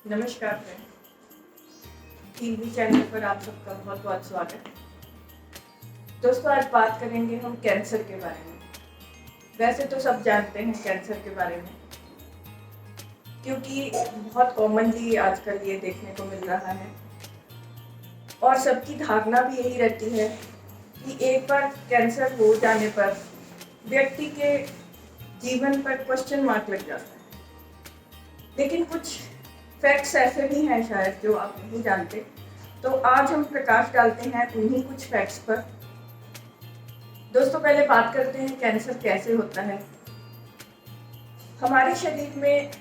नमस्कार friend, TV channel पर आप सबका बहुत बहुत स्वागत है। दोस्तों, आज बात करेंगे हम कैंसर के बारे में। वैसे तो सब जानते हैं कैंसर के बारे में, क्योंकि बहुत कॉमनली आजकल ये देखने को मिल रहा है और सबकी धारणा भी यही रहती है कि एक बार कैंसर हो जाने पर व्यक्ति के जीवन पर क्वेश्चन मार्क लग जाता है। लेकिन कुछ फैक्ट्स ऐसे भी हैं शायद जो आप नहीं जानते, तो आज हम प्रकाश डालते हैं उन्हीं कुछ फैक्ट्स पर। दोस्तों, पहले बात करते हैं कैंसर कैसे होता है। हमारे शरीर में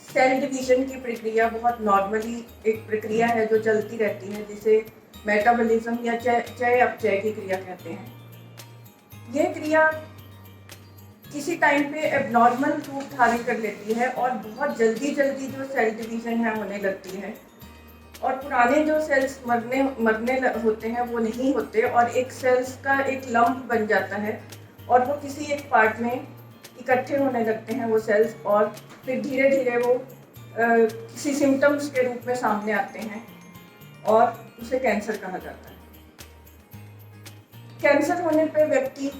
सेल डिवीजन की प्रक्रिया बहुत नॉर्मली एक प्रक्रिया है जो चलती रहती है, जिसे मेटाबॉलिज्म या चय अपचय की क्रिया कहते हैं। यह क्रिया किसी टाइम पे एबनॉर्मल रूप धारण कर लेती है और बहुत जल्दी जो सेल डिवीजन है होने लगती है, और पुराने जो सेल्स मरने होते हैं वो नहीं होते और एक सेल्स का एक लंप बन जाता है और वो किसी एक पार्ट में इकट्ठे होने लगते हैं वो सेल्स, और फिर धीरे धीरे वो किसी सिम्टम्स के रूप में सामने आते हैं और उसे कैंसर कहा जाता है। कैंसर होने पर व्यक्ति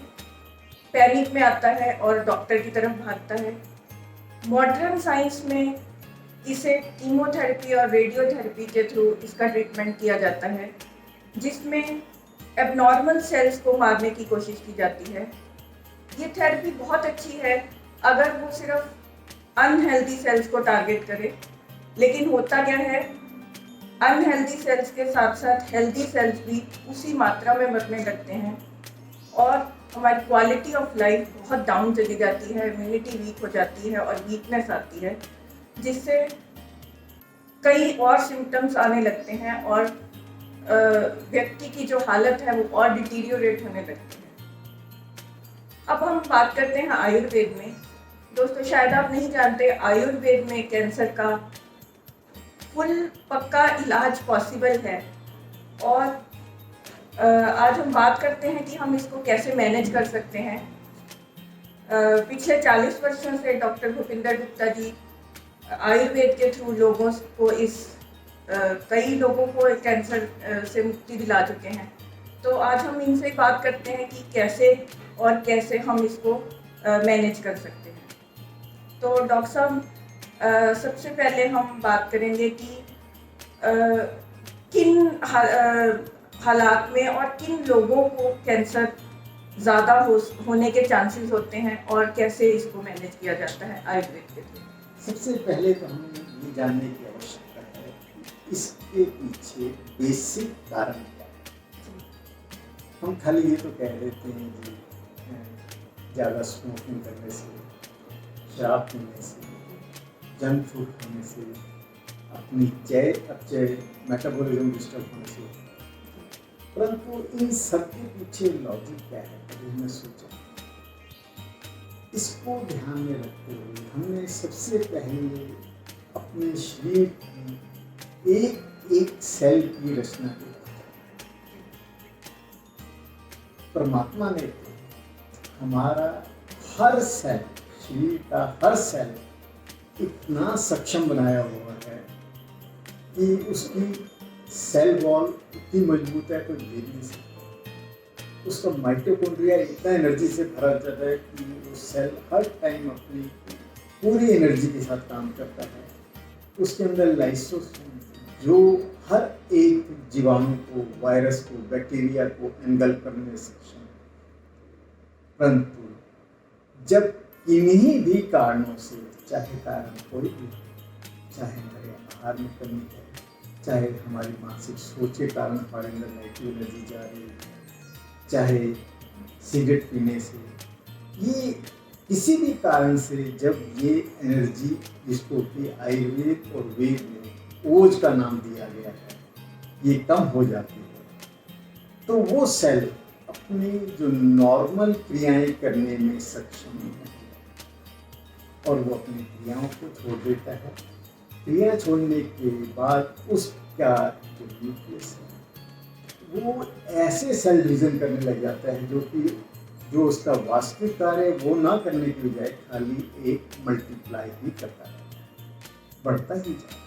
पैनिक में आता है और डॉक्टर की तरफ भागता है। मॉडर्न साइंस में इसे कीमोथेरेपी और रेडियोथेरेपी के थ्रू इसका ट्रीटमेंट किया जाता है, जिसमें एबनॉर्मल सेल्स को मारने की कोशिश की जाती है। ये थेरेपी बहुत अच्छी है अगर वो सिर्फ अनहेल्दी सेल्स को टारगेट करे, लेकिन होता क्या है, अनहेल्दी सेल्स के साथ साथ हेल्दी सेल्स भी उसी मात्रा में मरने लगते हैं और हमारी क्वालिटी ऑफ लाइफ बहुत डाउन चली जाती है, इम्यूनिटी वीक हो जाती है और वीकनेस आती है, जिससे कई और सिम्टम्स आने लगते हैं और व्यक्ति की जो हालत है वो और डिटीरियोरेट होने लगती है। अब हम बात करते हैं आयुर्वेद में। दोस्तों, शायद आप नहीं जानते, आयुर्वेद में कैंसर का फुल पक्का इलाज पॉसिबल है। और आज हम बात करते हैं कि हम इसको कैसे मैनेज कर सकते हैं। पिछले 40 वर्षों से डॉक्टर भूपिंदर गुप्ता जी आयुर्वेद के थ्रू लोगों को कई लोगों को कैंसर से मुक्ति दिला चुके हैं। तो आज हम इनसे बात करते हैं कि कैसे हम इसको मैनेज कर सकते हैं। तो डॉक्टर साहब, सबसे पहले हम बात करेंगे कि किन हालात में और किन लोगों को कैंसर ज़्यादा होने के चांसेस होते हैं और कैसे इसको मैनेज किया जाता है आयुर्वेद के थ्रू। सबसे पहले तो हमें ये जानने की आवश्यकता है कि इसके पीछे बेसिक कारण क्या है। हम खाली ये तो कह देते हैं कि ज़्यादा स्मोकिंग करने से, शराब पीने से, जंक फूड खाने से, अपनी चय अपचय मेटाबॉलिज्म डिस्टर्ब होने से, परंतु इन सब के पीछे लॉजिक क्या है, कभी हमने सोचा। इसको ध्यान में रखते हुए हमने सबसे पहले अपने शरीर की एक एक सेल की रचना की। परमात्मा ने हमारा हर सेल, शरीर का हर सेल इतना सक्षम बनाया हुआ है कि उसकी सेल वॉल इतनी मजबूत है कोई ले नहीं सकता। उसका माइटोकॉन्ड्रिया इतना एनर्जी से भरा जाता है कि वो सेल हर टाइम अपनी पूरी एनर्जी के साथ काम करता है। उसके अंदर लाइसोसोम जो हर एक जीवाणु को, वायरस को, बैक्टीरिया को एंगल्फ करने में सक्षम है। परंतु जब इन्हीं भी कारणों से, चाहे कारण कोई भी, चाहे हमारे आहार में कमी है, चाहे हमारी मानसिक सोच के कारण हमारे अंदर नेगेटिव एनर्जी जा रही है, चाहे सिगरेट पीने से, ये किसी भी कारण से जब ये एनर्जी, जिसको कि आयुर्वेद और वेद में ओज का नाम दिया गया है, ये कम हो जाती है, तो वो सेल अपनी जो नॉर्मल क्रियाएं करने में सक्षम नहीं है और वो अपनी क्रियाओं को छोड़ देता है। क्रिया छोड़ने के बाद उसका जो न्यूक्लियस है वो ऐसे सेल डिवीजन करने लग जाता है जो उसका वास्तविक कार्य वो ना करने की बजाय खाली एक मल्टीप्लाई ही करता है, बढ़ता ही जाता है।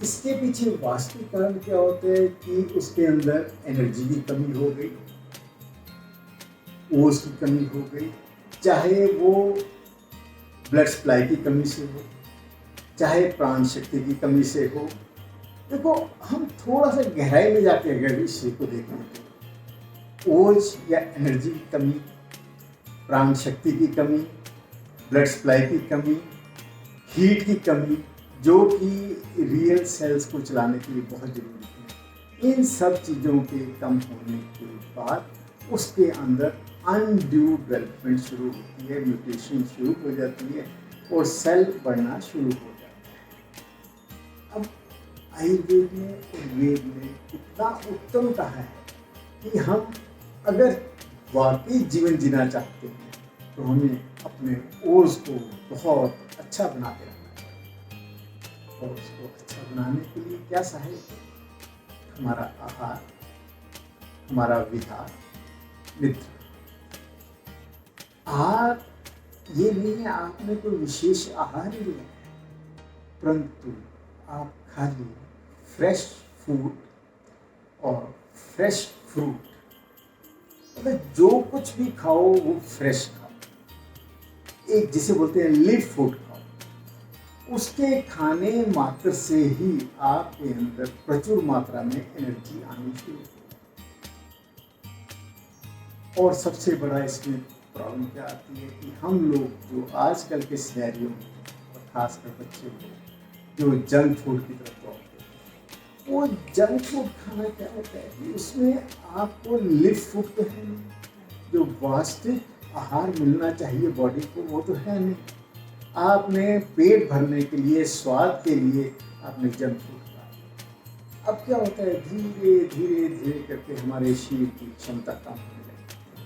इसके पीछे वास्तविक कारण क्या होता है कि उसके अंदर एनर्जी की कमी हो गई, ओज की कमी हो गई, चाहे वो ब्लड सप्लाई की कमी से हो, चाहे प्राण शक्ति की कमी से हो। देखो, हम थोड़ा सा गहराई में जाके अगर इस चीज को देखें तो ओज या एनर्जी की कमी, प्राण शक्ति की कमी, ब्लड सप्लाई की कमी, हीट की कमी, जो कि रियल सेल्स को चलाने के लिए बहुत जरूरी है, इन सब चीज़ों के कम होने के बाद उसके अंदर अनड्यू डेवलपमेंट शुरू होती है, म्यूटेशन शुरू हो जाती है और सेल बढ़ना शुरू हो जाता है। अब आयुर्वेद में और वेद में इतना उत्तम कहा है कि हम अगर वाकई जीवन जीना चाहते हैं तो हमें अपने ओज को बहुत अच्छा बना के रखना चाहिए। और उसको अच्छा बनाने के लिए क्या सहायक है? हमारा आहार, हमारा विहार, निद्रा। आहार ये नहीं है आपने कोई विशेष आहार ही लिया, परंतु आप खाली फ्रेश फूड और फ्रेश फ्रूट, मतलब जो कुछ भी खाओ वो फ्रेश खाओ, एक जिसे बोलते हैं लिव फूड खाओ। उसके खाने मात्र से ही आपके अंदर प्रचुर मात्रा में एनर्जी आनी शुरू हो। और सबसे बड़ा इसमें प्रॉब्लम क्या आती है कि हम लोग जो आजकल के सिनेरियो में और खासकर बच्चे लोग जो जंक फूड की तरफ दौड़ते हैं, वो जंक फूड खाना क्या होता है कि उसमें आपको लिव फूड तो है नहीं, जो वास्तविक आहार मिलना चाहिए बॉडी को वो तो है नहीं। आपने पेट भरने के लिए, स्वाद के लिए आपने जंक फूड खाया। अब क्या होता है, धीरे धीरे धीरे करके हमारे शरीर की क्षमता कम होने लगती है।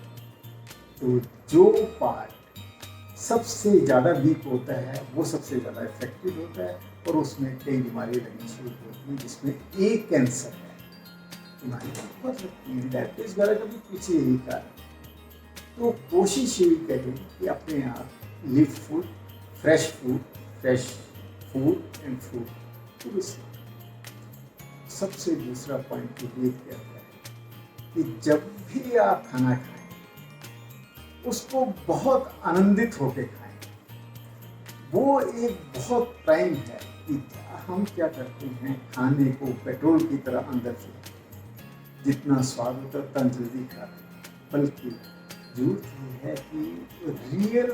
तो जो पार्ट सबसे ज़्यादा वीक होता है वो सबसे ज़्यादा इफेक्टिव होता है और उसमें कई बीमारियाँ लगनी शुरू होती हैं, जिसमें एक कैंसर है। बीमारियाँ बहुत लगती हैं, डायबिटीज वगैरह का भी पीछे यही कारण। तो कोशिश यही करें कि अपने आप live food, fresh food and fruit तो सबसे दूसरा पॉइंट ये कहता है कि जब भी आप खाना खाएं उसको बहुत आनंदित होकर खाएं। वो एक बहुत टाइम है कि हम क्या करते हैं, खाने को पेट्रोल की तरह अंदर से जितना स्वाद होता है उतना जल्दी खाते हैं, बल्कि जरूरत ये है कि रियल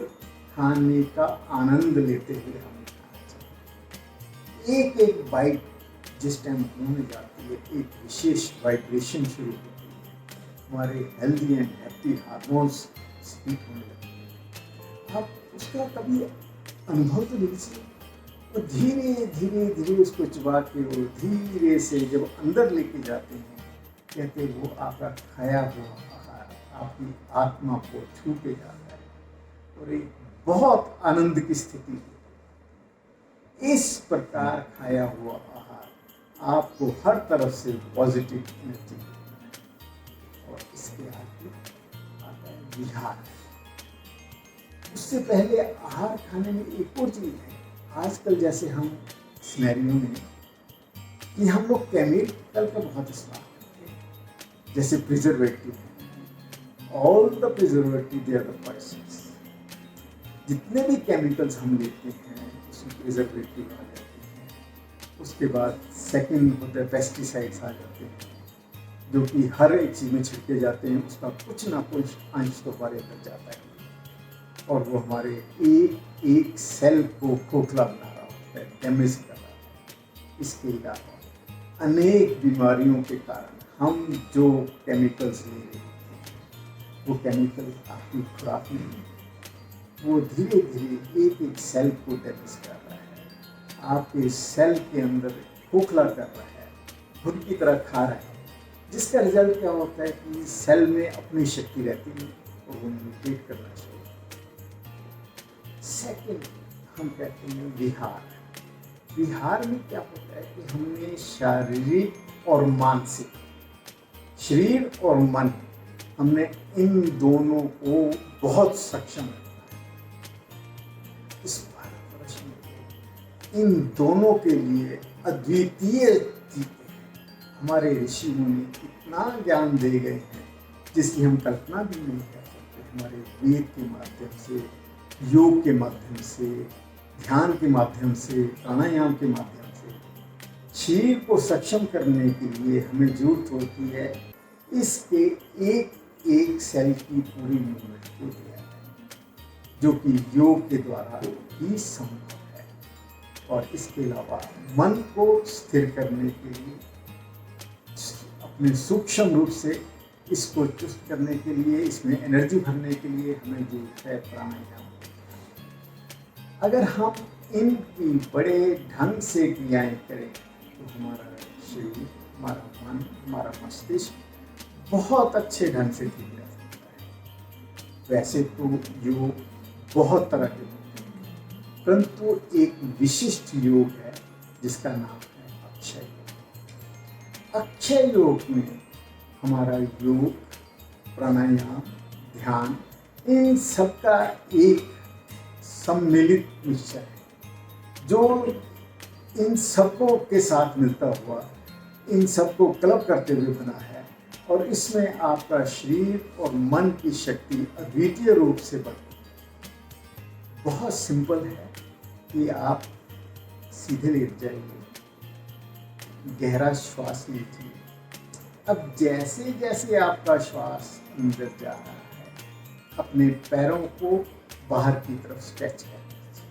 खाने का आनंद लेते हुए हमें खाना चाहिए। एक एक बाइट जिस टाइम मुंह में जाती है, एक विशेष वाइब्रेशन शुरू होती है, हमारे healthy and happy hormones speak होने लगते हैं। आप उसका कभी अनुभव तो लीजिए, और धीरे धीरे धीरे उसको चबा के वो धीरे से जब अंदर लेके जाते हैं, कहते हैं वो आपका खाया हुआ आहार आपकी आत्मा को छू के जाता है और एक बहुत आनंद की स्थिति होती है। इस प्रकार खाया हुआ आहार आपको हर तरफ से पॉजिटिव एनर्जी देता है। और इसके आगे आता है विहार। उससे पहले आहार खाने में एक और चीज़ है, आजकल जैसे हम सिनेरियो में कि हम लोग केमिकल का बहुत इस्तेमाल करते हैं, जैसे preservative, all the preservative they are the poisons. जितने भी केमिकल्स हम लेते हैं उसमें प्रिजर्वेटिव आ जाते हैं। उसके बाद सेकंड होता है पेस्टिसाइड्स आ जाते हैं, जो कि हर एक चीज़ में छिड़के जाते हैं, उसका कुछ ना कुछ अंश तो हमारे अंदर जाता है और वो हमारे एक एक सेल को खोखला बना रहा होता है, डैमेज कर रहा है। इसके अलावा अनेक बीमारियों के कारण हम जो केमिकल्स ले रहे हैं वो केमिकल आपकी खुराक में नहीं, वो धीरे धीरे एक एक सेल को डैमेज कर रहा है, आपके सेल के अंदर खोखला कर रहा है, खुद की तरह खा रहा है, जिसका रिजल्ट क्या होता है कि सेल में अपनी शक्ति रहती है और वो म्यूटेट करना चाहिए। सेकंड हम कहते हैं विहार। विहार में क्या होता है कि हमने शारीरिक और मानसिक, शरीर और मन, हमने इन दोनों को बहुत सक्षम रखा है। इस भारतवर्ष में इन दोनों के लिए अद्वितीय चीज़ है। हमारे ऋषि मुनि इतना ज्ञान दे गए हैं जिसकी हम कल्पना भी नहीं कर सकते। हमारे वेद के माध्यम से, योग के माध्यम से, ध्यान के माध्यम से, प्राणायाम के माध्यम से शरीर को सक्षम करने के लिए हमें जरूरत होती है इसके एक एक सेल की पूरी मूवमेंट को दिया है, जो कि योग के द्वारा ही संभव है। और इसके अलावा मन को स्थिर करने के लिए, अपने सूक्ष्म रूप से इसको चुस्त करने के लिए, इसमें एनर्जी भरने के लिए हमें जरूरत है प्राणायाम। अगर हम इनकी बड़े ढंग से क्रियाएं करें तो हमारा शरीर, हमारा मन, हमारा मस्तिष्क बहुत अच्छे ढंग से ठीक रह सकता है। वैसे तो योग बहुत तरह के होते हैं, परंतु एक विशिष्ट योग है जिसका नाम है अक्षय योग। अक्षय योग में हमारा योग, प्राणायाम, ध्यान, इन सबका एक सम्मिलित निश्चय है जो इन सबको के साथ मिलता हुआ, इन सबको क्लब करते हुए बना है। और इसमें आपका शरीर और मन की शक्ति अद्वितीय रूप से बढ़ती है। बहुत सिंपल है कि आप सीधे लेट जाइए, गहरा श्वास लीजिए। अब जैसे जैसे आपका श्वास अंदर जा रहा है, अपने पैरों को बाहर की तरफ स्ट्रेच कर लीजिए।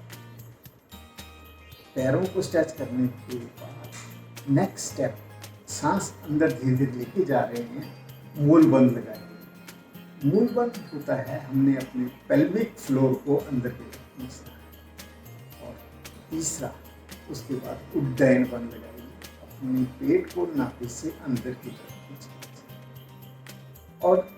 पैरों को स्ट्रेच करने के बाद नेक्स्ट स्टेप, सांस अंदर धीरे धीरे लेके जा रहे हैं, मूल बंद लगाइए। मूल बंद होता है हमने अपने पेल्विक फ्लोर को अंदर की तरफ खींचना है। और तीसरा, उसके बाद उड्डयन बंद लगाइए, अपने पेट को नाभि से अंदर की तरफ खींचिए। और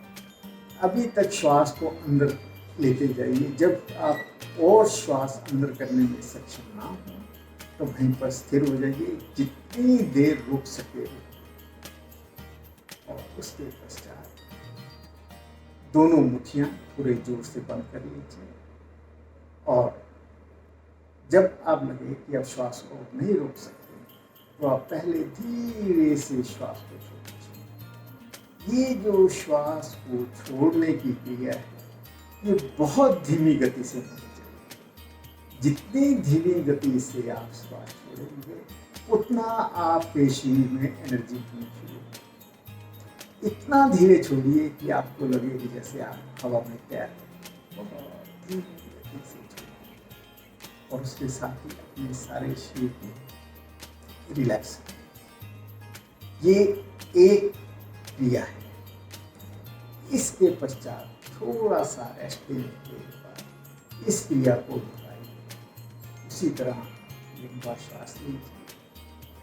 अभी तक श्वास को अंदर लेते जाइए। जब आप और श्वास अंदर करने में सक्षम ना हो तो वहीं पर स्थिर हो जाइए, जितनी देर रुक सके। और उसके पश्चात दोनों मुट्ठियां पूरे जोर से बंद कर लीजिए। और जब आप लगे कि अब श्वास को नहीं रोक सकते तो आप पहले धीरे से श्वास को छोड़िए। ये जो श्वास को छोड़ने की क्रिया है ये बहुत धीमी गति से होनी चाहिए। जितनी धीमी गति से आप श्वास छोड़ेंगे उतना आपके शरीर में एनर्जी होनी शुरू होगी। इतना धीरे छोड़िए कि आपको लगे कि जैसे आप हवा में तैर रहे हैं। बहुत धीमी गति से छोड़िए और उसके साथ ही अपने सारे शरीर को रिलैक्स करिए। ये एक क्रिया है। इसके पश्चात थोड़ा सा रेस्ट लेने के बाद इस क्रिया को दोहराइए। उसी तरह लंबा श्वास लीजिए,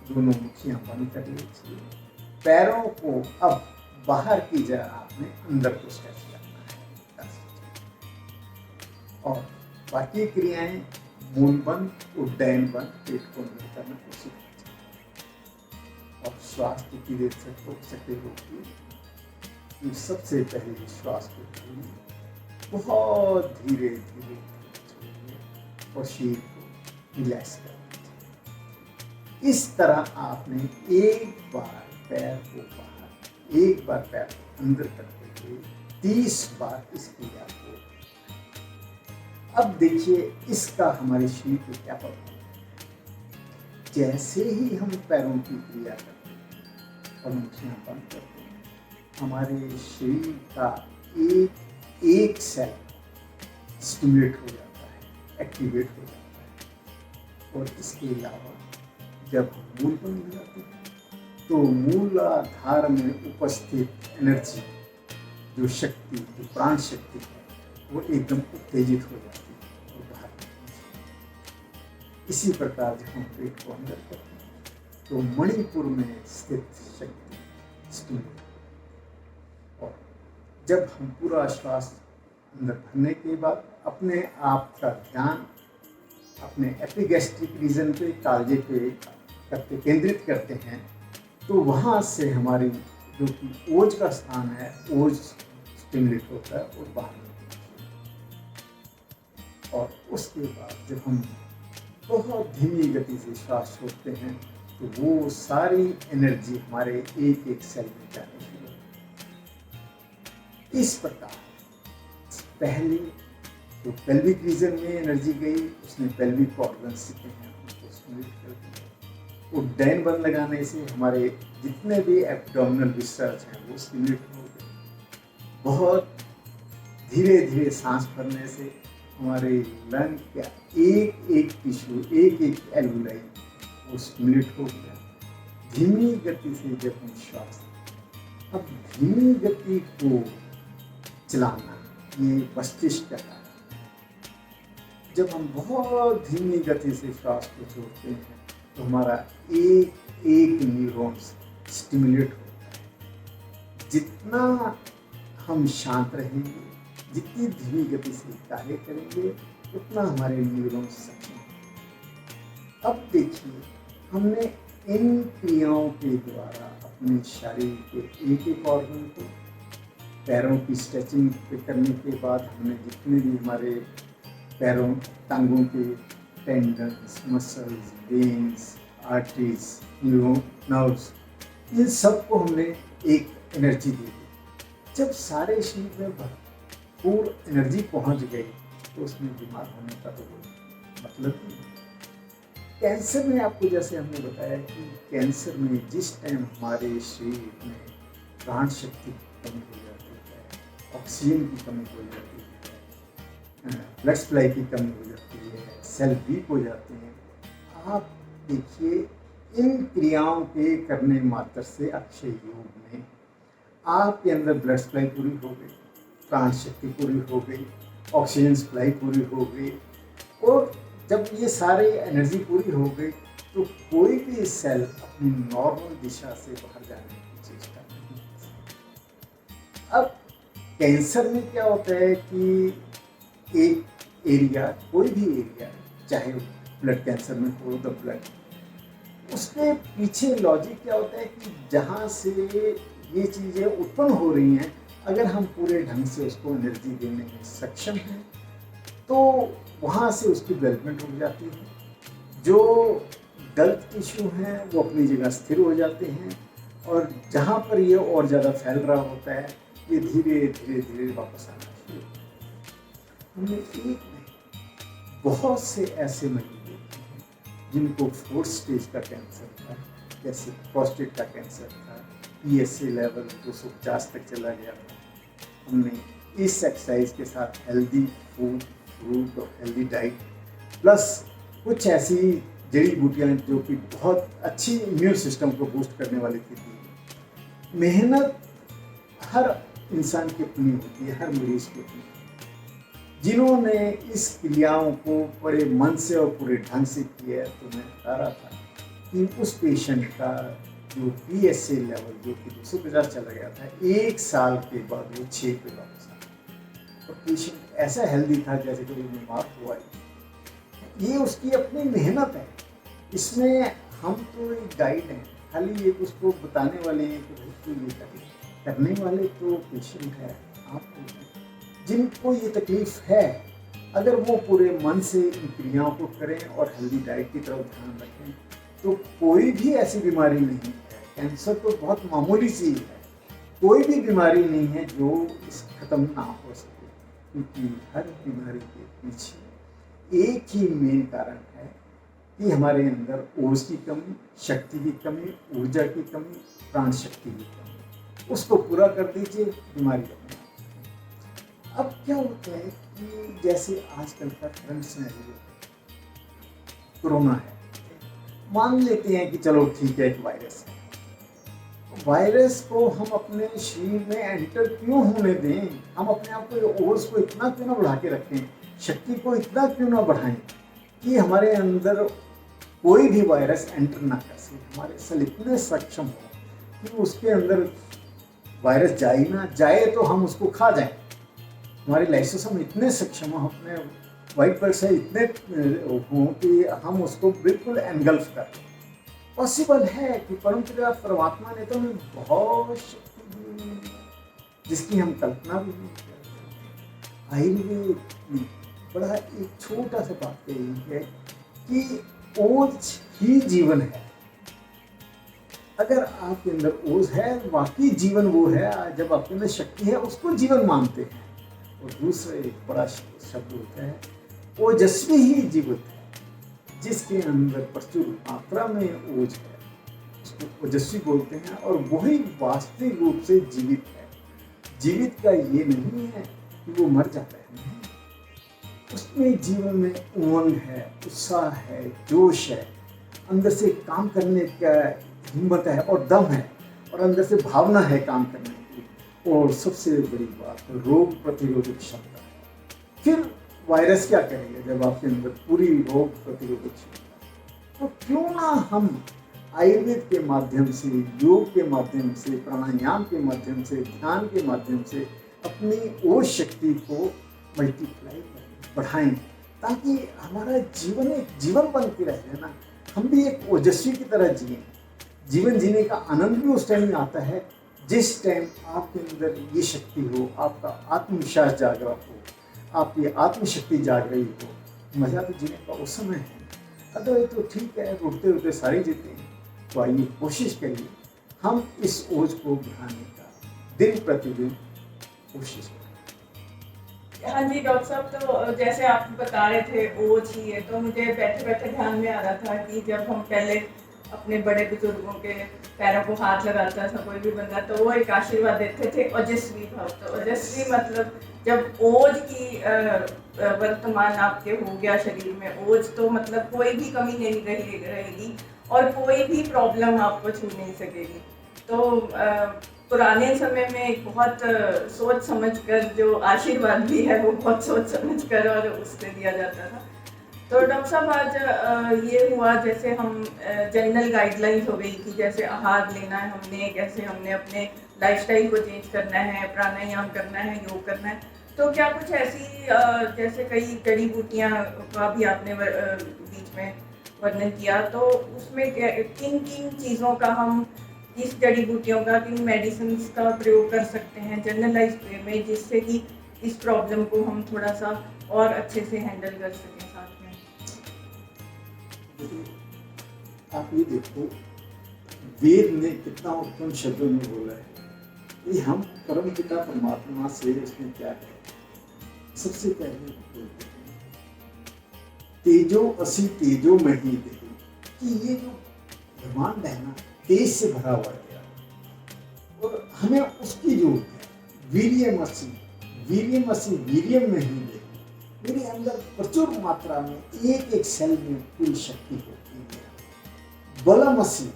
दोनों मुट्ठियां बंद कर लीजिए। पैरों को अब बाहर की जगह आपने अंदर को स्ट्रेच करना है। और बाकी क्रियाएं मूल बंद, उड्डयन बंद, पेट को अंदर करना उसी और श्वास कितनी देर से रोक सके रोकिए। सबसे पहले श्वास को छोड़िए, बहुत धीरे धीरे छोड़िए और शरीर को रिलैक्स कर दीजिए। इस तरह आपने एक बार पैर को बाहर, एक बार पैर को अंदर करते हुए 30 बार इस क्रिया को। अब देखिए इसका हमारे शरीर पे क्या प्रभाव है। जैसे ही हम पैरों की क्रिया करते हैं और मुट्ठियां बंद करते हैं, हमारे शरीर का एक एक सेल स्टिमुलेट हो जाता है, एक्टिवेट हो जाता है। और इसके अलावा जब हम मूल बंद लगाते हैं तो मूलाधार में उपस्थित एनर्जी, जो शक्ति, जो प्राण शक्ति है, वो एकदम उत्तेजित हो जाती है और बाहर निकलती है। इसी प्रकार जब हम पेट को अंदर करते हैं तो मणिपुर में स्थित शक्ति स्टिमुलेट। और जब हम पूरा श्वास अंदर भरने के बाद अपने आप का ध्यान अपने एपिगैस्ट्रिक रीजन पे, कालजे पे करके केंद्रित करते हैं तो वहाँ से हमारी जो कि ओज का स्थान है, ओज स्टिमुलेट होता है और बाहर निकलता है। और उसके बाद जब हम बहुत धीमी गति से श्वास छोड़ते हैं तो वो सारी एनर्जी हमारे एक एक सेल में जाने शुरू होगी। इस प्रकार पहले तो पेल्विक रीजन में एनर्जी गई, उसने पेल्विक ऑर्गन्स जितने हैं उनको स्टिमुलेट कर दिया। उड्डयन बल लगाने से हमारे जितने भी एब्डोमिनल विसर्ज हैं वो स्टिमुलेट हो गए। बहुत धीरे धीरे सांस भरने से हमारे लंग का एक एक टिश्यू, एक एक एल्वुलाई वो स्टिमुलेट हो गया। धीमी गति से जब हम श्वास, अब धीमी गति को चलाना ये मस्तिष्क का कार्य है। जब हम बहुत धीमी गति से श्वास को छोड़ते हैं तो हमारा एक एक न्यूरॉन्स स्टिमुलेट होता है। जितना हम शांत रहेंगे, जितनी धीमी गति से कार्य करेंगे, उतना हमारे न्यूरॉन्स सक्षम होंगे। अब देखिए, हमने इन क्रियाओं के द्वारा अपने शरीर के एक एक ऑर्गन को, पैरों की स्ट्रेचिंग करने के बाद हमने जितने भी हमारे पैरों टांगों के tendons, muscles, veins, arteries, nerves, इन सबको हमने एक एनर्जी दे दी। जब सारे शरीर में भरपूर एनर्जी पहुंच गई तो उसमें बीमार होने का तो कोई मतलब नहीं। कैंसर में आपको जैसे हमने बताया कि कैंसर में जिस टाइम हमारे शरीर में प्राण शक्ति की कमी हो जाती है, ऑक्सीजन की कमी हो जाती है, ब्लड सप्लाई की कमी हो जाती है, सेल वीक हो जाते हैं, आप देखिए इन क्रियाओं के करने मात्र से अक्षय योग में आपके अंदर ब्लड सप्लाई पूरी हो गई, प्राण शक्ति पूरी हो गई, ऑक्सीजन सप्लाई पूरी हो गई, और जब ये सारे एनर्जी पूरी हो गई तो कोई भी सेल अपनी नॉर्मल दिशा से बाहर जाने की चेष्टा नहीं कर सकता। अब कैंसर में क्या होता है कि एक एरिया, कोई भी एरिया, चाहे ब्लड कैंसर में हो द ब्लड, उसके पीछे लॉजिक क्या होता है कि जहाँ से ये चीज़ें उत्पन्न हो रही हैं, अगर हम पूरे ढंग से उसको एनर्जी देने में सक्षम हैं तो वहाँ से उसकी डेवलपमेंट हो जाती है। जो गलत टिश्यू हैं वो अपनी जगह स्थिर हो जाते हैं, और जहाँ पर ये और ज़्यादा फैल रहा होता है ये धीरे धीरे धीरे वापस आना शुरू होता है। हमने एक नहीं, बहुत से ऐसे मरीज देखे हैं जिनको 4th स्टेज का कैंसर था, जैसे प्रोस्टेट का कैंसर था, PSA लेवल 250 तक चला गया था। हमने इस एक्सरसाइज के साथ हेल्दी फूड, फ्रूट और हेल्दी डाइट प्लस कुछ ऐसी जड़ी बूटियाँ जो कि बहुत अच्छी इम्यून सिस्टम को बूस्ट करने वाली थी। मेहनत हर इंसान की अपनी होती है, हर मरीज की अपनी। जिन्होंने इस क्रियाओं को बड़े मन से और पूरे ढंग से किया है, तो मैं बता रहा था कि उस पेशेंट का जो PSA लेवल जो कि 250 चला गया था, 1 साल के बाद वो 6 पे वापस आ गया। और पेशेंट ऐसा हेल्दी था जैसे कोई बीमार हुआ ही। ये उसकी अपनी मेहनत है, इसमें हम तो एक गाइड हैं, खाली ये उसको बताने वाले हैं कि भाई तो ये करें। करने वाले तो पेशेंट है, आप जिनको ये तकलीफ है, अगर वो पूरे मन से इन क्रियाओं को करें और हेल्दी डाइट की तरफ ध्यान रखें तो कोई भी ऐसी बीमारी नहीं है। कैंसर तो बहुत मामूली चीज़ है, कोई भी बीमारी नहीं है जो इस खत्म ना हो सके, क्योंकि हर बीमारी के पीछे एक ही मेन कारण है कि हमारे अंदर ओज की कमी, शक्ति की कमी, ऊर्जा की कमी, प्राण शक्ति की कमी। उसको पूरा कर दीजिए, बीमारी अपने आप। अब क्या होता है कि जैसे आजकल का करंट सिनेरियो कोरोना है, मान लेते हैं कि चलो ठीक है एक वायरस है, वायरस को हम अपने शरीर में एंटर क्यों होने दें? हम अपने आप को ओर्स को इतना क्यों ना बढ़ा के रखें, शक्ति को इतना क्यों ना बढ़ाएं कि हमारे अंदर कोई भी वायरस एंटर ना कर सके। हमारे सेल इतने सक्षम हो कि उसके अंदर वायरस जाए ना जाए तो हम उसको खा जाएं। हमारे लाइसोसोम इतने सक्षम हो, अपने वाइट ब्लड सेल इतने हों कि हम उसको बिल्कुल एनगल्फ कर दें। पॉसिबल है कि परमात्मा ने तो हमें बहुत शक्ति दी है जिसकी हम कल्पना भी नहीं करते। आयुर्वेद बड़ा एक छोटा सा बात कही है कि ओज ही जीवन है। अगर आपके अंदर ओज है, वाकई जीवन वो है, जब आपके अंदर शक्ति है उसको जीवन मानते हैं। और दूसरा एक बड़ा शब्द होता है ओजस्वी ही जीवित है, जिसके अंदर प्रचुर मात्रा में ओज है उसको ओजस्वी बोलते हैं, और वही वास्तविक रूप से जीवित है। जीवित का ये नहीं है कि वो मर जाता है, नहीं, उसमें जीवन में उमंग है, उत्साह है, जोश है, अंदर से काम करने का हिम्मत है और दम है, और अंदर से भावना है काम करने की, और सबसे बड़ी बात रोग प्रतिरोधक क्षमता है। फिर वायरस क्या करेंगे जब आपके अंदर पूरी रोग प्रतिरोधक क्षमता है? तो क्यों ना हम आयुर्वेद के माध्यम से, योग के माध्यम से, प्राणायाम के माध्यम से, ध्यान के माध्यम से अपनी ओज शक्ति को मल्टीप्लाई करें, बढ़ाएं, ताकि हमारा जीवन एक जीवन बन के रहे ना, हम भी एक ओजस्वी की तरह जिए। जीवन जीने का आनंद भी उस टाइम में आता है जिस टाइम आपके अंदर ये शक्ति हो, आपका आत्मविश्वास जाग रहा हो, आपकी आत्मशक्ति जाग रही हो। मजा तो जीने का उस समय है। अदरवाइज तो ठीक है, रुकते रुकते सारे जीते हैं। तो आइए कोशिश करिए हम इस ओज को बढ़ाने का दिन प्रतिदिन कोशिश करें। हाँ जी डॉक्टर साहब, तो जैसे आप बता रहे थे ओज ही है, तो मुझे बैठे बैठे ध्यान में आ रहा था कि जब हम पहले अपने बड़े बुजुर्गों के पैरों को हाथ लगाता था कोई भी बंदा, तो वो एक आशीर्वाद देते थे ओजस्वी भाव। तो ओजस्वी मतलब जब ओज की वर्तमान आपके हो गया शरीर में ओज, तो मतलब कोई भी कमी नहीं रहेगी और कोई भी प्रॉब्लम आपको छू नहीं सकेगी। तो पुराने समय में बहुत सोच समझ कर, जो आशीर्वाद भी है वो बहुत सोच समझ कर और उससे दिया जाता था। तो डॉक्टर साहब आज ये हुआ, जैसे हम जनरल गाइडलाइंस हो गई कि जैसे आहार लेना है हमने, कैसे हमने अपने लाइफस्टाइल को चेंज करना है, प्राणायाम करना है, योग करना है। तो क्या कुछ ऐसी जैसे कई जड़ी बूटियाँ का भी आपने बीच में वर्णन किया, तो उसमें किन किन चीज़ों का हम, किस जड़ी बूटियों का, किन मेडिसिन का प्रयोग कर सकते हैं जनरलाइज वे में, जिससे कि इस प्रॉब्लम को हम थोड़ा सा और अच्छे से हैंडल कर सकें साथ में? आप ये देखो, वेद ने कितना उत्तम शब्दों में बोला है कि हम परम पिता परमात्मा से उसने क्या कहा। सबसे पहले बोलते हैं तेजो असी तेजो में ही देखी, कि ये जो ब्रह्मांड है ना तेज से भरा हुआ है, और हमें उसकी जरूरत है। वीर्यम असी वीर्यम में ही देखी, मेरे अंदर प्रचुर मात्रा में एक एक सेल में पूरी शक्ति होती है। बलमसी,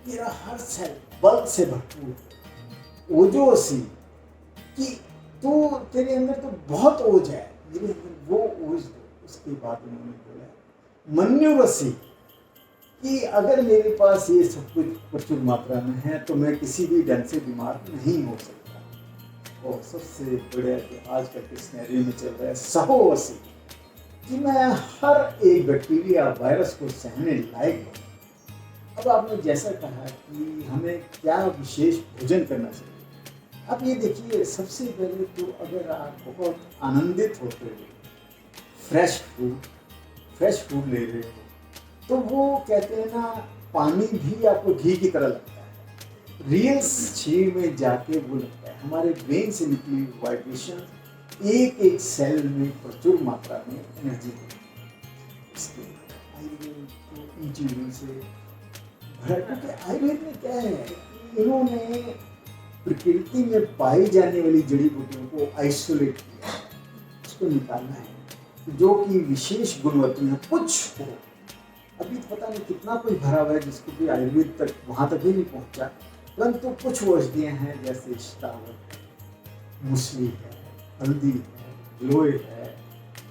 मेरा हर सेल बल से भरपूर है। ओजो असी, कि तो तेरे अंदर तो बहुत ओज है, मेरे अंदर वो ओज दो। उसके बाद उन्होंने बोला मन्युरसी, कि अगर मेरे पास ये सब कुछ प्रचुर मात्रा में है तो मैं किसी भी ढंग से बीमार नहीं हो सकता। और सबसे बड़ा जो आजकल के सिनेरियो में चल रहा है सहोवसी, कि मैं हर एक बैक्टीरिया वायरस को सहने लायक हूँ। अब आपने जैसा कहा कि हमें क्या विशेष भोजन करना चाहिए, अब ये देखिए, सबसे पहले तो अगर आप बहुत आनंदित होते हो, फ्रेश फूड ले रहे हो, तो वो कहते हैं ना, पानी भी आपको घी की तरह लगता है। रियल शरीर में जाके वो लगता है। हमारे ब्रेन से निकली वाइब्रेशन एक एक सेल में प्रचुर मात्रा में एनर्जी देती है। इसके आयुर्वेद को इन चीज़ों से भरा, क्योंकि आयुर्वेद में क्या है, इन्होंने प्रकृति में पाई जाने वाली जड़ी बूटियों को आइसोलेट किया, उसको निकालना है जो कि विशेष गुणवत्ता कुछ हो। अभी तो पता नहीं कितना कुछ भरा हुआ है जिसको भी आयुर्वेद तक वहाँ तक भी नहीं पहुँचा, परंतु कुछ औषधियाँ हैं जैसे शितावत है, मुसली है, हल्दी है, गिलोय है,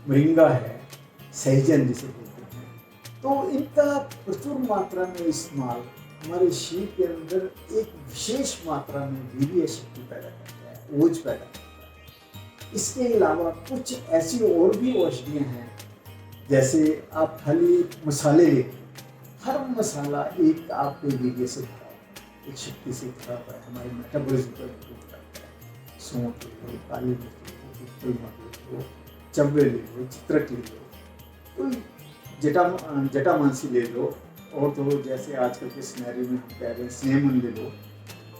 मोरिंगा है, सहजन जिसे बोलते हैं। तो इनका प्रचुर मात्रा में इस्तेमाल हमारे शरीर के अंदर एक विशेष मात्रा में वीर्य शक्ति पैदा करता है, ओज पैदा करता है। इसके अलावा कुछ ऐसी और भी औषधियाँ हैं, जैसे आप खाली मसाले लेते, हर मसाला एक आपके वीर्य से भरा है, एक शक्ति से भरा हुआ है, हमारे मेटाबॉलिज्म पर इम्प्रूव करता है। सौंठ ले लो, काली मिर्च ले लो, तुलसी ले लो, चंबे ले लो, चित्रक ले लो, कोई जटामांसी ले लो, और तो जैसे आजकल के सिनेरियो में हम कह रहे हैं स्नेहमन ले लो,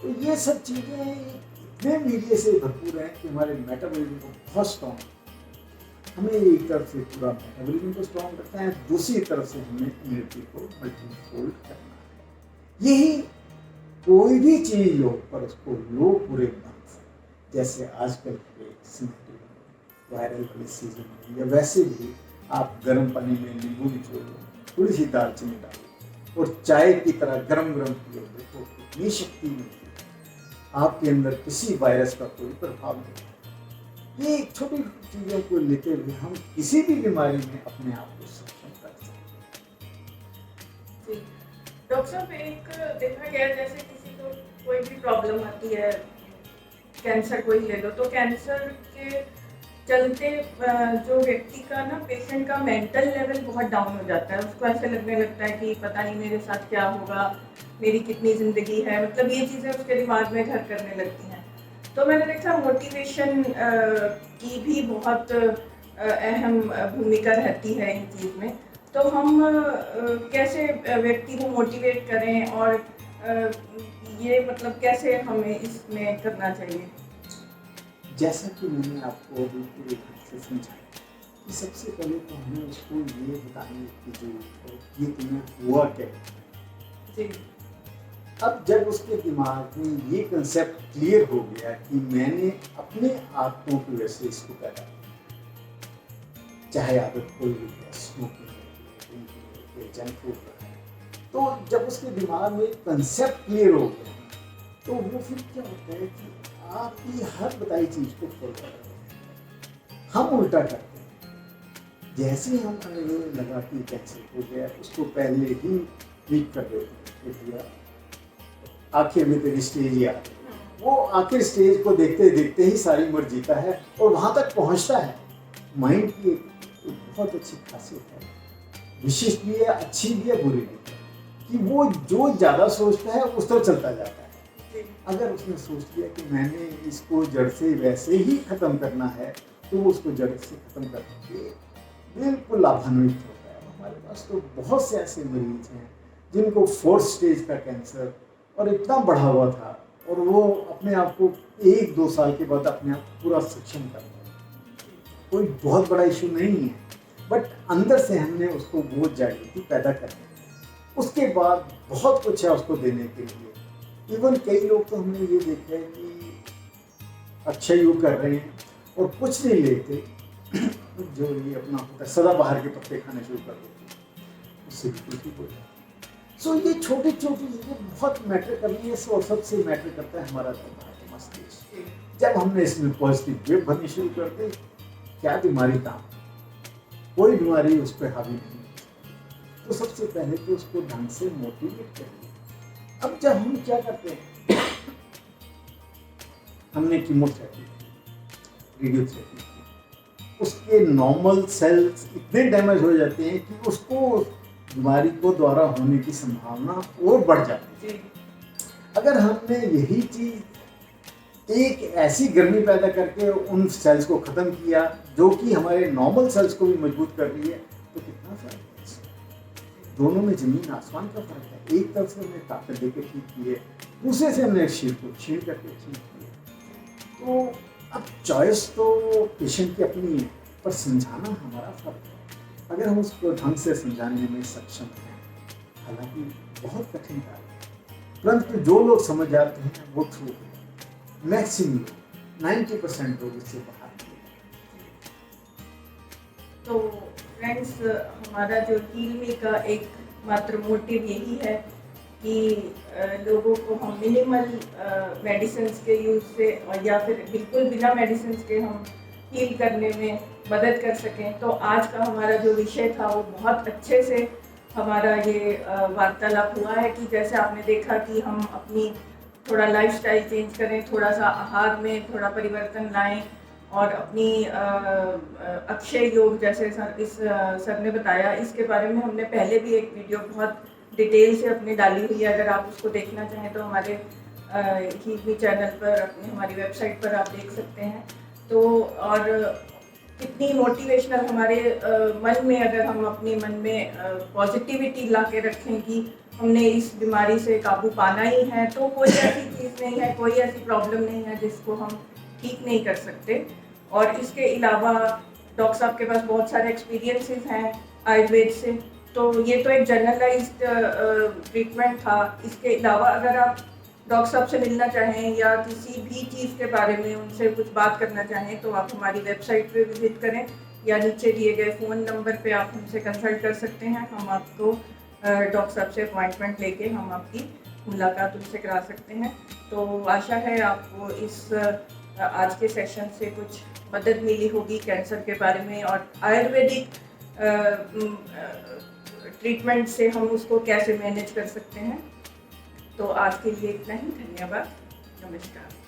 तो ये सब चीज़ें इतने मीडिया से भरपूर हैं कि हमारे मेटाबॉलिज्म को बहुत स्ट्रॉन्ग, हमें एक तरफ से पूरा मेटाबॉलिज्म को स्ट्रॉन्ग रखना है, दूसरी तरफ से हमें इम्यूनिटी को मल्टीफोल्ड करना है। यही कोई भी चीज़ लो पर उसको लो पूरे मन से, जैसे आजकल के सिनेरियो वायरल वाले सीजन में, या वैसे भी आप गर्म पानी में नींबू निचोड़ लो, थोड़ी सी दालचीनी डालो और चाय की तरह गरम गरम पियोगे तो इतनी शक्ति मिलती है, आपके अंदर किसी वायरस का कोई प्रभाव नहीं। ये छोटी चीज़ों को लेते हुए हम किसी भी बीमारी में अपने आप को सक्षम कर सकते हैं। डॉक्टर साहब, एक देखा गया जैसे किसी को कोई भी प्रॉब्लम आती है, कैंसर कोई ले लो, तो कैंसर के चलते जो व्यक्ति का ना, पेशेंट का मेंटल लेवल बहुत डाउन हो जाता है। उसको ऐसे लगने लगता है कि पता नहीं मेरे साथ क्या होगा, मेरी कितनी ज़िंदगी है, मतलब ये चीज़ें उसके दिमाग में घर करने लगती हैं। तो मैंने देखा मोटिवेशन की भी बहुत अहम भूमिका रहती है इन चीज़ में। तो हम कैसे व्यक्ति को मोटिवेट करें, और ये मतलब कैसे हमें इसमें करना चाहिए? जैसा कि मैंने आपको अभी पूरे ढंग से समझाया कि सबसे पहले तो हमें उसको ये बताने की जरूरत है कि तुम्हें हुआ क्या। जी। अब जब उसके दिमाग में ये कंसेप्ट क्लियर हो गया कि मैंने अपने आदतों की वजह से इसको पैदा किया, चाहे आदत कोई भी है, स्मोकिंग है, जंक फूड है, तो जब उसके दिमाग में कंसेप्ट क्लियर हो गया तो वो फिर क्या होता है कि आपकी हर बताई चीज को फॉलो कर रहे हैं। हम उल्टा करते हैं, जैसे ही हम लगा कि कैंसर हो गया, उसको पहले ही वीक कर देते हैं, आखिर में तेरी स्टेज ही आ गई। वो आखिर स्टेज को देखते देखते ही सारी उम्र जीता है और वहां तक पहुंचता है। माइंड की एक बहुत अच्छी खासियत है, विशिष्ट भी है, अच्छी भी है, बुरी भी है, कि वो जो ज्यादा सोचता है उस तरफ चलता जाता है। अगर उसने सोच लिया कि मैंने इसको जड़ से वैसे ही खत्म करना है, तो वो उसको जड़ से खत्म करके बिल्कुल लाभान्वित होता है। हमारे पास तो बहुत से ऐसे मरीज हैं जिनको 4th स्टेज का कैंसर और इतना बढ़ा हुआ था, और वो अपने आप को 1-2 साल के बाद अपने आप पूरा सक्षम कर पाए। कोई बहुत बड़ा इशू नहीं है, बट अंदर से हमने उसको वो जागृति पैदा कर दी। उसके बाद बहुत कुछ है उसको देने के लिए। इवन कई लोग तो हमने ये देखा है कि अच्छा योग कर रहे हैं और कुछ नहीं लेते, जो ये अपना होता है सदाबहार के पत्ते खाने शुरू कर देते, उससे भी ठीक हो जाता है। सो ये छोटी छोटी चीज़ें बहुत मैटर कर रही है, और सबसे मैटर करता है हमारा दिमाग, मस्तिष्क। जब हमने इसमें पॉजिटिव वेव भरनी शुरू कर दी, क्या बीमारी था, कोई बीमारी उस पर हावी नहीं। तो सबसे पहले तो उसको ढंग से मोटिवेट करिए। अब जब हम क्या करते हैं, हमने कीमोथेरेपी, रेडियोथेरेपी, उसके नॉर्मल सेल्स इतने डैमेज हो जाते हैं कि उसको बीमारी को द्वारा होने की संभावना और बढ़ जाती है। अगर हमने यही चीज एक ऐसी गर्मी पैदा करके उन सेल्स को खत्म किया जो कि हमारे नॉर्मल सेल्स को भी मजबूत कर रही है, तो कितना फर्क है। दोनों में जमीन आसमान का फर्क है। एक तरफ से हमने ताकत देकर ठीक की है, दूसरे से हमने शीर को छीन करके ठीक किया। तो अब चॉइस तो पेशेंट की अपनी है, पर समझाना हमारा फर्क है। अगर हम उसको ढंग से समझाने में सक्षम हैं, हालांकि बहुत कठिन कार्य है, परंतु जो लोग समझ जाते हैं वो थ्रू मैक्सिमम 90% लोग इससे बाहर निकलते हैं। तो फ्रेंड्स, हमारा जो हील का एक मात्र मोटिव यही है कि लोगों को हम मिनिमल मेडिसिन के यूज़ से, और या फिर बिल्कुल बिना मेडिसिन के हम हील करने में मदद कर सकें। तो आज का हमारा जो विषय था वो बहुत अच्छे से हमारा ये वार्तालाप हुआ है कि जैसे आपने देखा कि हम अपनी थोड़ा लाइफस्टाइल चेंज करें, थोड़ा सा आहार में थोड़ा परिवर्तन लाएं, और अपनी अक्षय योग जैसे सर ने बताया, इसके बारे में हमने पहले भी एक वीडियो बहुत डिटेल से अपनी डाली हुई है। अगर आप उसको देखना चाहें तो हमारे हील मी चैनल पर, अपनी हमारी वेबसाइट पर आप देख सकते हैं। तो और कितनी मोटिवेशनल हमारे मन में, अगर हम अपने मन में पॉजिटिविटी ला के रखें कि हमने इस बीमारी से काबू पाना ही है, तो कोई ऐसी चीज़ नहीं है, कोई ऐसी प्रॉब्लम नहीं है जिसको हम ठीक नहीं कर सकते। और इसके अलावा डॉक्टर साहब के पास बहुत सारे एक्सपीरियंसेस हैं आयुर्वेद से, तो ये तो एक जनरलाइज्ड ट्रीटमेंट था। इसके अलावा अगर आप डॉक्टर साहब से मिलना चाहें या किसी भी चीज़ के बारे में उनसे कुछ बात करना चाहें, तो आप हमारी वेबसाइट पे विजिट करें या नीचे दिए गए फ़ोन नंबर पे आप हमसे कंसल्ट कर सकते हैं। हम आपको डॉक्टर साहब से अपॉइंटमेंट लेके हम आपकी मुलाकात उनसे करा सकते हैं। तो आशा है आपको इस आज के सेशन से कुछ मदद मिली होगी कैंसर के बारे में, और आयुर्वेदिक ट्रीटमेंट से हम उसको कैसे मैनेज कर सकते हैं। तो आज के लिए इतना ही, धन्यवाद, नमस्कार।